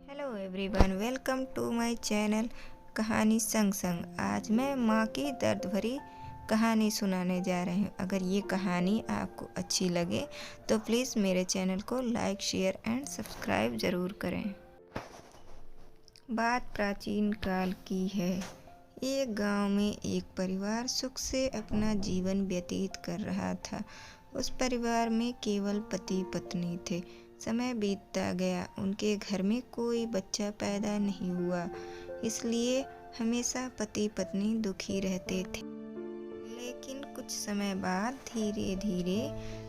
Hello everyone, welcome to my channel कहानी संग संग। आज मैं माँ की दर्द भरी कहानी सुनाने जा रही हूँ। अगर ये कहानी आपको अच्छी लगे तो प्लीज़ मेरे चैनल को लाइक, शेयर एंड सब्सक्राइब ज़रूर करें। बात प्राचीन काल की है। एक गांव में एक परिवार सुख से अपना जीवन व्यतीत कर रहा था। उस परिवार में केवल पति पत्नी थे। समय बीतता गया, उनके घर में कोई बच्चा पैदा नहीं हुआ, इसलिए हमेशा पति पत्नी दुखी रहते थे। लेकिन कुछ समय बाद धीरे धीरे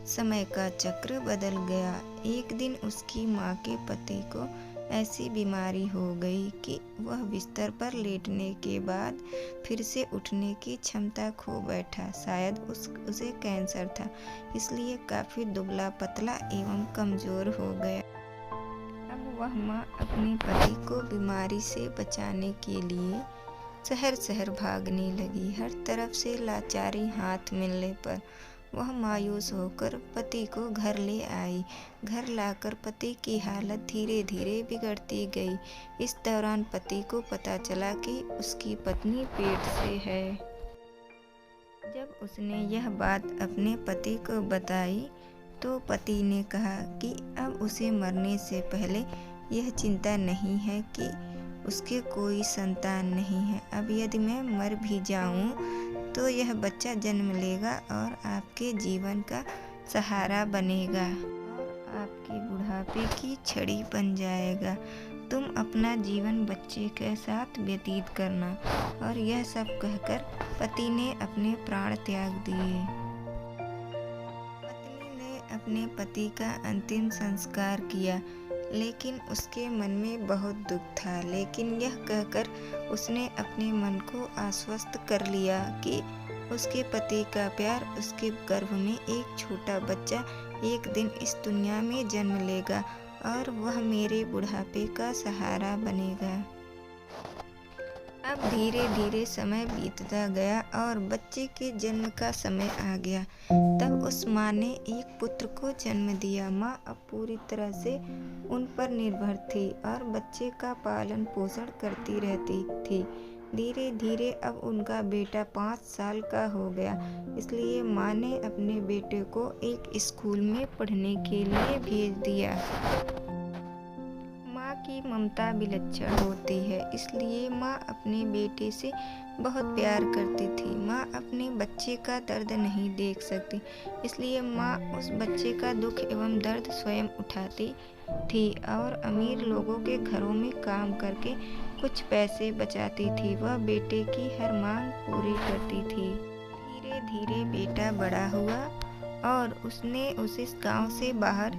समय का चक्र बदल गया। एक दिन उसकी माँ के पति को ऐसी बीमारी हो गई कि वह बिस्तर पर लेटने के बाद फिर से उठने की क्षमता खो बैठा। शायद उसे कैंसर था, इसलिए काफ़ी दुबला पतला एवं कमज़ोर हो गया। अब वह माँ अपने पति को बीमारी से बचाने के लिए शहर शहर भागने लगी। हर तरफ से लाचारी हाथ मिलने पर वह मायूस होकर पति को घर ले आई। घर लाकर पति की हालत धीरे धीरे बिगड़ती गई। इस दौरान पति को पता चला कि उसकी पत्नी पेट से है। जब उसने यह बात अपने पति को बताई तो पति ने कहा कि अब उसे मरने से पहले यह चिंता नहीं है कि उसके कोई संतान नहीं है। अब यदि मैं मर भी जाऊं तो यह बच्चा जन्म लेगा और आपके जीवन का सहारा बनेगा और आपके बुढ़ापे की छड़ी बन जाएगा। तुम अपना जीवन बच्चे के साथ व्यतीत करना। और यह सब कहकर पति ने अपने प्राण त्याग दिए। पत्नी ने अपने पति का अंतिम संस्कार किया, लेकिन उसके मन में बहुत दुख था। लेकिन यह कहकर उसने अपने मन को आश्वस्त कर लिया कि उसके पति का प्यार, उसके गर्भ में एक छोटा बच्चा एक दिन इस दुनिया में जन्म लेगा और वह मेरे बुढ़ापे का सहारा बनेगा। अब धीरे धीरे समय बीतता गया और बच्चे के जन्म का समय आ गया। तब उस माँ ने एक पुत्र को जन्म दिया। माँ अब पूरी तरह से उन पर निर्भर थी और बच्चे का पालन पोषण करती रहती थी। धीरे धीरे अब उनका बेटा 5 साल का हो गया, इसलिए माँ ने अपने बेटे को एक स्कूल में पढ़ने के लिए भेज दिया। माँ की ममता विलक्षण होती है, इसलिए माँ अपने बेटे से बहुत प्यार करती थी। माँ अपने बच्चे का दर्द नहीं देख सकती, इसलिए माँ उस बच्चे का दुख एवं दर्द स्वयं उठाती थी और अमीर लोगों के घरों में काम करके कुछ पैसे बचाती थी। वह बेटे की हर मांग पूरी करती थी। धीरे धीरे बेटा बड़ा हुआ और उसने उसे गांव से बाहर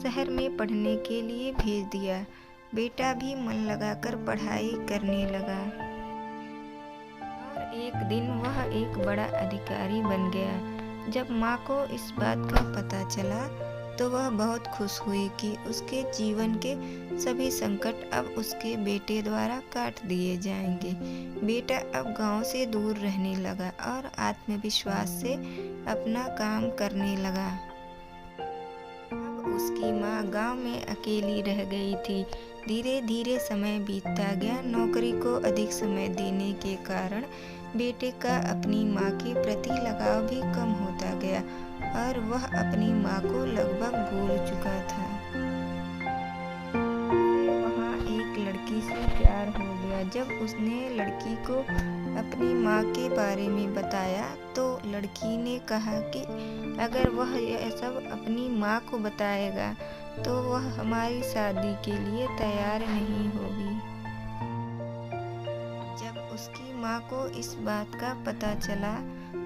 शहर में पढ़ने के लिए भेज दिया। बेटा भी मन लगाकर पढ़ाई करने लगा और एक दिन वह एक बड़ा अधिकारी बन गया। जब माँ को इस बात का पता चला तो वह बहुत खुश हुई कि उसके जीवन के सभी संकट अब उसके बेटे द्वारा काट दिए जाएंगे। बेटा अब गांव से दूर रहने लगा और आत्मविश्वास से अपना काम करने लगा। अब उसकी माँ गांव में अकेली रह गई थी। धीरे धीरे समय बीतता गया। नौकरी को अधिक समय देने के कारण बेटे का अपनी माँ के प्रति लगाव भी कम होता गया और वह अपनी माँ को लगभग भूल चुका था। वहाँ एक लड़की से प्यार हो गया। जब उसने लड़की को अपनी माँ के बारे में बताया तो लड़की ने कहा कि अगर वह यह सब अपनी माँ को बताएगा तो वह हमारी शादी के लिए तैयार नहीं होगी। जब उसकी माँ को इस बात का पता चला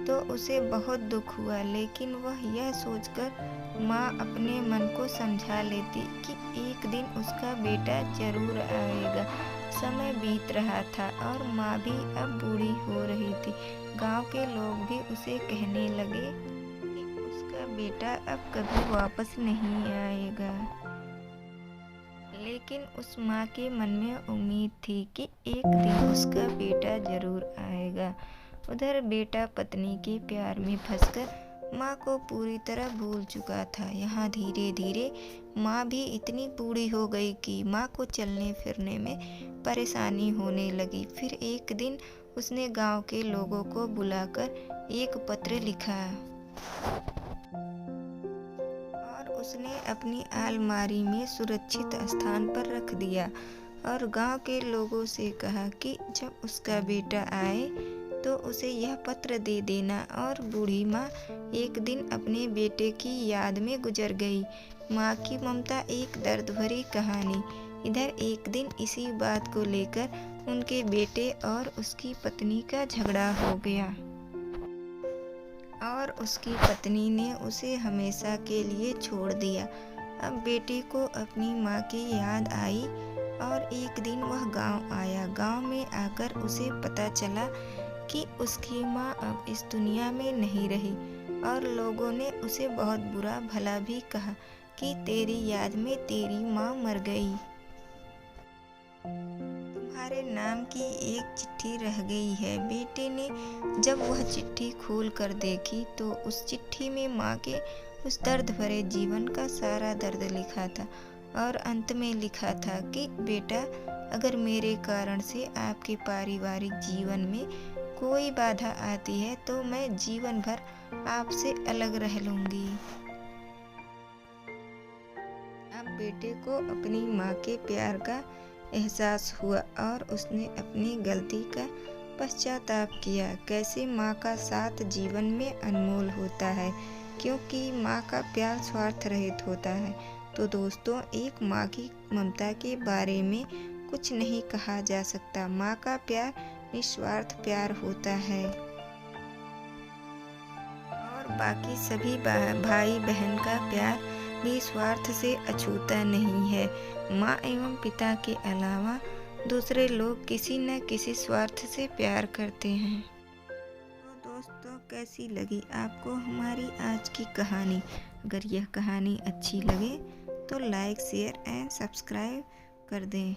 तो उसे बहुत दुख हुआ, लेकिन वह यह सोचकर माँ अपने मन को समझा लेती कि एक दिन उसका बेटा जरूर आएगा। समय बीत रहा था और माँ भी अब बूढ़ी हो रही थी। गांव के लोग भी उसे कहने लगे कि उसका बेटा अब कभी वापस नहीं आएगा। लेकिन उस माँ के मन में उम्मीद थी कि एक दिन उसका बेटा जरूर आएगा। उधर बेटा पत्नी के प्यार में फंसकर माँ को पूरी तरह भूल चुका था। यहाँ धीरे धीरे माँ भी इतनी बूढ़ी हो गई कि माँ को चलने फिरने में परेशानी होने लगी। फिर एक दिन उसने गांव के लोगों को बुलाकर एक पत्र लिखा और उसने अपनी अलमारी में सुरक्षित स्थान पर रख दिया और गांव के लोगों से कहा कि जब उसका बेटा आए तो उसे यह पत्र दे देना। और बूढ़ी माँ एक दिन अपने बेटे की याद में गुजर गई। माँ की ममता एक दर्द भरी कहानी। इधर एक दिन इसी बात को लेकर उनके बेटे और उसकी पत्नी का झगड़ा हो गया और उसकी पत्नी ने उसे हमेशा के लिए छोड़ दिया। अब बेटे को अपनी माँ की याद आई और एक दिन वह गांव आया। गांव में आकर उसे पता चला कि उसकी माँ अब इस दुनिया में नहीं रही और लोगों ने उसे बहुत बुरा भला भी कहा कि तेरी याद में तेरी माँ मर गई। तुम्हारे नाम की एक चिट्ठी रह गई है। बेटे ने जब वह चिट्ठी खोल कर देखी तो उस चिट्ठी में माँ के उस दर्द भरे जीवन का सारा दर्द लिखा था और अंत में लिखा था कि बेटा, अगर मेरे कारण से आपके पारिवारिक जीवन में कोई बाधा आती है तो मैं जीवन भर आपसे अलग रह लूंगी। अब बेटे को अपनी माँ के प्यार का एहसास हुआ और उसने अपनी गलती का पश्चाताप किया। कैसे माँ का साथ जीवन में अनमोल होता है, क्योंकि माँ का प्यार स्वार्थ रहित होता है। तो दोस्तों, एक माँ की ममता के बारे में कुछ नहीं कहा जा सकता। माँ का प्यार निस्वार्थ प्यार होता है और बाकी सभी भाई बहन का प्यार भी स्वार्थ से अछूता नहीं है। माँ एवं पिता के अलावा दूसरे लोग किसी न किसी स्वार्थ से प्यार करते हैं। तो दोस्तों, कैसी लगी आपको हमारी आज की कहानी? अगर यह कहानी अच्छी लगे तो लाइक, शेयर एंड सब्सक्राइब कर दें।